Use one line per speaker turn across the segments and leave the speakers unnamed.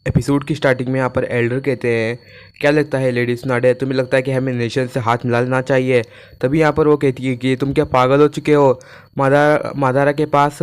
Episode की starting में यहाँ पर एल्डर कहते हैं, क्या लगता है लेडी स्नाडे, तुम्हें लगता है कि हमें नेशन से हाथ मिला लेना चाहिए? तभी यहाँ पर वो कहती है कि तुम क्या पागल हो चुके हो? मादारा के पास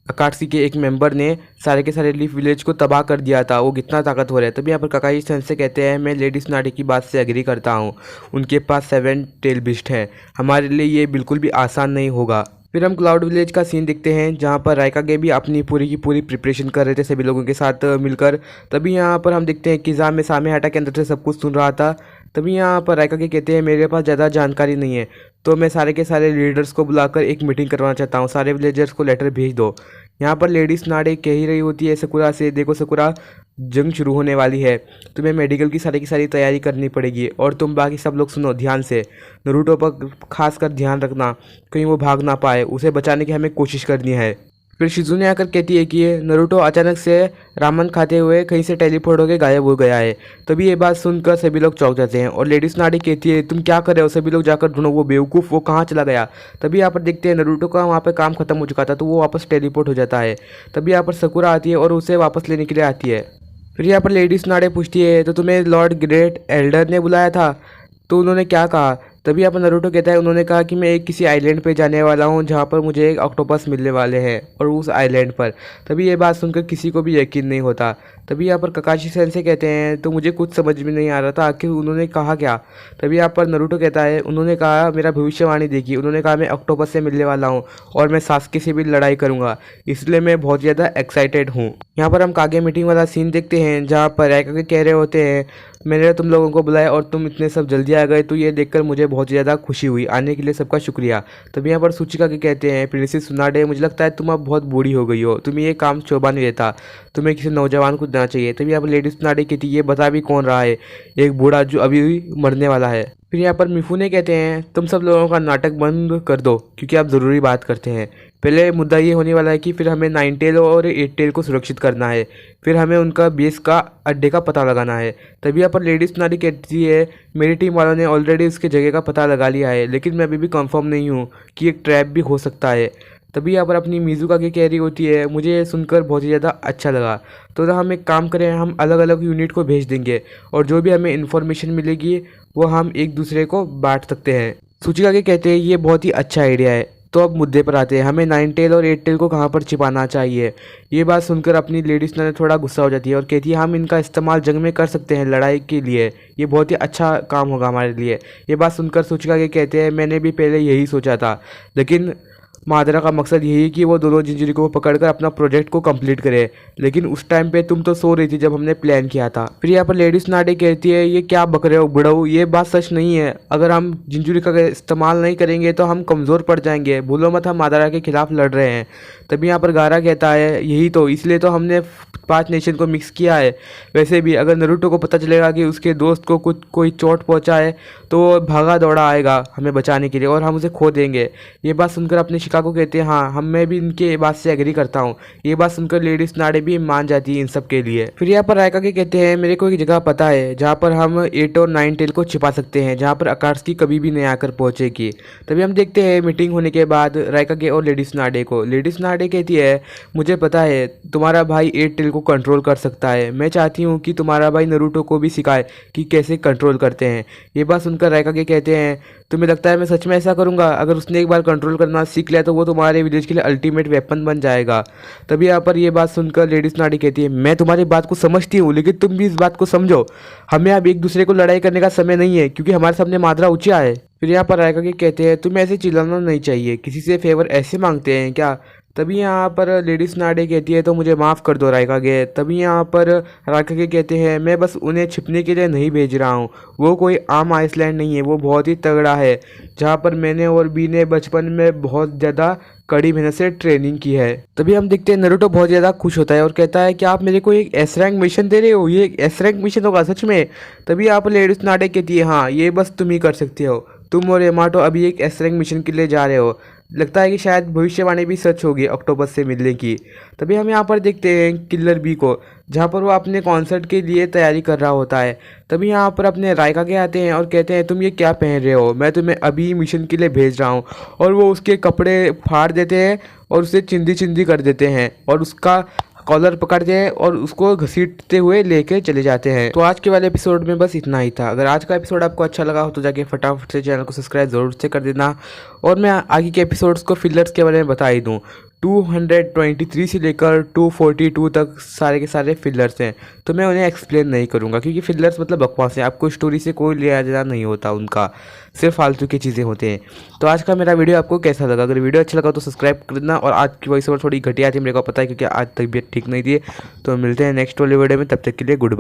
अकाट्सी के एक मेंबर ने सारे के सारे लीफ विलेज को तबाह कर दिया था। वो कितना ताकतवर है। तभी यहाँ पर काकाजी सन से कहते हैं, मैं लेडी स्नाडे की बात से एग्री करता हूँ। उनके पास 7 टेल बिस्ट हैं। हमारे लिए ये बिल्कुल भी आसान नहीं होगा। फिर हम क्लाउड विलेज का सीन देखते हैं, जहाँ पर रायकागे भी अपनी पूरी की पूरी प्रिपरेशन कर रहे थे सभी लोगों के साथ मिलकर। तभी यहाँ पर हम देखते हैं कि किज़ा में सामे हटा के अंदर से सब कुछ सुन रहा था। तभी यहाँ पर रायकागे कहते हैं, मेरे पास ज़्यादा जानकारी नहीं है, तो मैं सारे के सारे लीडर्स को बुलाकर एक मीटिंग करवाना चाहता हूँ। सारे विलेजर्स को लेटर भेज दो। यहाँ पर लेडीज नाडे कह ही रही होती है सकुरा से, देखो सकुरा, जंग शुरू होने वाली है, तुम्हें मेडिकल की सारी तैयारी करनी पड़ेगी। और तुम बाकी सब लोग सुनो ध्यान से, नरूटो पर खासकर ध्यान रखना, कहीं वो भाग ना पाए। उसे बचाने की हमें कोशिश करनी है। फिर शिजुने आकर कहती है कि ये नरूटो अचानक से रामन खाते हुए कहीं से टेलीपोर्ट होकर गायब हो गया है। तभी ये बात सुनकर सभी लोग चौंक जाते हैं और लेडीज नाडी कहती है, तुम क्या कर रहे हो? सभी लोग जाकर ढूंढो वो बेवकूफ़, वो कहाँ चला गया? तभी यहाँ पर देखते हैं नरूटो का वहाँ पर काम खत्म हो चुका था, तो वो वापस टेलीपोर्ट हो जाता है। तभी यहाँ पर सकुरा आती है और उसे वापस लेने के लिए आती है। फिर यहाँ पर लेडीज नाडे पूछती है, तो तुम्हें लॉर्ड ग्रेट एल्डर ने बुलाया था, तो उन्होंने क्या कहा? तभी यहाँ पर नरूटो कहता है, उन्होंने कहा कि मैं एक किसी आइलैंड पे जाने वाला हूँ जहाँ पर मुझे एक ऑक्टोपस मिलने वाले हैं, और उस आइलैंड पर। तभी ये बात सुनकर किसी को भी यकीन नहीं होता। तभी यहाँ पर ककाशी सेंसे कहते हैं, तो मुझे कुछ समझ में नहीं आ रहा था, आखिर उन्होंने कहा क्या? तभी यहाँ पर नरूटो कहता है, उन्होंने कहा मेरा भविष्यवाणी देखी, उन्होंने कहा मैं ऑक्टोपस से मिलने वाला हूँ और मैं सास्के से भी लड़ाई करूँगा, इसलिए मैं बहुत ज़्यादा एक्साइटेड हूँ। यहाँ पर हम कागे मीटिंग वाला सीन देखते हैं, जहाँ पर रायकागे कह रहे होते हैं, मैंने तुम लोगों को बुलाया और तुम इतने सब जल्दी आ गए, तो ये देखकर मुझे बहुत ज़्यादा खुशी हुई। आने के लिए सबका शुक्रिया। तभी यहाँ पर सूचिका के कहते हैं, प्रिंसेस सुनाडे, मुझे लगता है तुम अब बहुत बूढ़ी हो गई हो, तुम्हें ये काम शोभा नहीं देता, तुम्हें किसी नौजवान को देना चाहिए। तभी यहाँ पर लेडीज सुनाडे कहती है, ये बता भी कौन रहा है? एक बूढ़ा जो अभी मरने वाला है। फिर यहाँ पर मिफुने कहते हैं, तुम सब लोगों का नाटक बंद कर दो, क्योंकि आप ज़रूरी बात करते हैं। पहले मुद्दा ये होने वाला है कि फिर हमें 9 टेल और 8 टेल को सुरक्षित करना है, फिर हमें उनका बेस का अड्डे का पता लगाना है। तभी यहाँ पर लेडीज नारी कहती है, मेरी टीम वालों ने ऑलरेडी उसके जगह का पता लगा लिया है, लेकिन मैं अभी भी कंफर्म नहीं हूँ कि एक ट्रैप भी हो सकता है। तभी यहाँ पर अपनी मीज़ुका की कह रही होती है, मुझे ये सुनकर बहुत ही ज़्यादा अच्छा लगा, तो ना हम एक काम करें, हम अलग अलग यूनिट को भेज देंगे और जो भी हमें इन्फॉर्मेशन मिलेगी वो हम एक दूसरे को बांट सकते हैं। सूचिका के कहते हैं, ये बहुत ही अच्छा आइडिया है। तो अब मुद्दे पर आते हैं, हमें 9 टेल और 8 टेल को कहाँ पर छिपाना चाहिए? ये बात सुनकर अपनी लेडीज ने थोड़ा गुस्सा हो जाती है और कहती है, हम इनका इस्तेमाल जंग में कर सकते हैं, लड़ाई के लिए, ये बहुत ही अच्छा काम होगा हमारे लिए। ये बात सुनकर सूचिका के कहते हैं, मैंने भी पहले यही सोचा था, लेकिन मादरा का मकसद यही है कि वो दोनों जिंजरी को पकड़कर अपना प्रोजेक्ट को कंप्लीट करे, लेकिन उस टाइम पे तुम तो सो रही थी जब हमने प्लान किया था। फिर यहाँ पर लेडीज नाडे कहती है, ये क्या बक रहे हो बुढ़ऊ, ये बात सच नहीं है। अगर हम जिंजरी का इस्तेमाल नहीं करेंगे तो हम कमज़ोर पड़ जाएंगे, भूलो मत हम मादरा के खिलाफ लड़ रहे हैं। तभी यहाँ पर गारा कहता है, यही तो, इसलिए तो हमने 5 नेशन को मिक्स किया है। वैसे भी अगर नरूटो को पता चलेगा कि उसके दोस्त को कुछ कोई चोट पहुँचा है, तो वो भागा दौड़ा आएगा हमें बचाने के लिए और हम उसे खो देंगे। ये बात सुनकर अपने शिकागो कहते हैं, हाँ मैं भी इनके बात से एग्री करता हूँ। ये बात सुनकर लेडीज नाडे भी मान जाती है इन सब के लिए। फिर यहाँ पर रायकागे कहते हैं, मेरे को एक जगह पता है जहाँ पर हम 8 और 9 टेल को छिपा सकते हैं, जहाँ पर अकाट्सुकी कभी भी नहीं आकर पहुँचेगी। तभी हम देखते हैं मीटिंग होने के बाद रायकागे और लेडीज नाडे को। लेडीज नाडे कहती है, मुझे पता है तुम्हारा भाई 8 टेल को कंट्रोल कर सकता है, मैं चाहती हूँ कि तुम्हारा भाई नरूटो को भी सिखाए कि कैसे कंट्रोल करते हैं। ये बात सुनकर रायकागे कहते हैं, तुम्हें लगता है मैं सच में ऐसा करूँगा? अगर उसने एक बार कंट्रोल करना सीख लिया तो वो तुम्हारे विलेज के लिए अल्टीमेट वेपन बन जाएगा। तभी यहाँ पर ये बात सुनकर लेडीज नाडी कहती है, मैं तुम्हारी बात को समझती हूँ, लेकिन तुम भी इस बात को समझो, हमें अब एक दूसरे को लड़ाई करने का समय नहीं है, क्योंकि हमारे सामने मादरा ऊंचा है। फिर यहाँ पर रायकागे कहते हैं, तुम्हें ऐसे चिल्लाना नहीं चाहिए, किसी से फेवर ऐसे मांगते हैं क्या? तभी यहाँ पर लेडीज नाडे कहती है, तो मुझे माफ़ कर दो रायकागे। तभी यहाँ पर रायकागे कहते हैं, मैं बस उन्हें छिपने के लिए नहीं भेज रहा हूँ, वो कोई आम आइसलैंड नहीं है, वो बहुत ही तगड़ा है, जहाँ पर मैंने और बी ने बचपन में बहुत ज़्यादा कड़ी मेहनत से ट्रेनिंग की है। तभी हम देखते हैं नरूटो बहुत ज़्यादा खुश होता है और कहता है कि आप मेरे को एक एस रैंक मिशन दे रहे हो, ये एक एस रैंक मिशन होगा सच में? तभी यहाँ पर लेडीज नाडे कहती है, हाँ ये बस तुम ही कर सकते हो, तुम और एमाटो अभी एक एस रैंक मिशन के लिए जा रहे हो। लगता है कि शायद भविष्यवाणी भी सच होगी ऑक्टोपस से मिलने की। तभी हम यहाँ पर देखते हैं किलर बी को, जहाँ पर वो अपने कॉन्सर्ट के लिए तैयारी कर रहा होता है। तभी यहाँ पर अपने रायकागे आते हैं और कहते हैं, तुम ये क्या पहन रहे हो, मैं तुम्हें अभी मिशन के लिए भेज रहा हूँ। और वो उसके कपड़े फाड़ देते हैं और उसे चिंदी चिंदी कर देते हैं और उसका कॉलर पकड़ते हैं और उसको घसीटते हुए लेके चले जाते हैं। तो आज के वाले एपिसोड में बस इतना ही था। अगर आज का एपिसोड आपको अच्छा लगा हो तो जाके फटाफट से चैनल को सब्सक्राइब जरूर से कर देना। और मैं आगे के एपिसोड्स को फिलर्स के बारे में बता ही दूँ। 223 से लेकर 242 तक सारे के सारे फिलर्स हैं, तो मैं उन्हें एक्सप्लेन नहीं करूँगा क्योंकि फिलर्स मतलब बकवास है। आपको स्टोरी से कोई लिया देना नहीं होता उनका, सिर्फ फालतू की चीज़ें होते हैं। तो आज का मेरा वीडियो आपको कैसा लगा? अगर वीडियो अच्छा लगा तो सब्सक्राइब कर देना। और आज की वॉइस ओवर थोड़ी घटिया थी, मेरे को पता है क्योंकि आज तबीयत ठीक नहीं थी। तो मिलते हैं नेक्स्ट वाले वीडियो में, तब तक के लिए गुड बाय।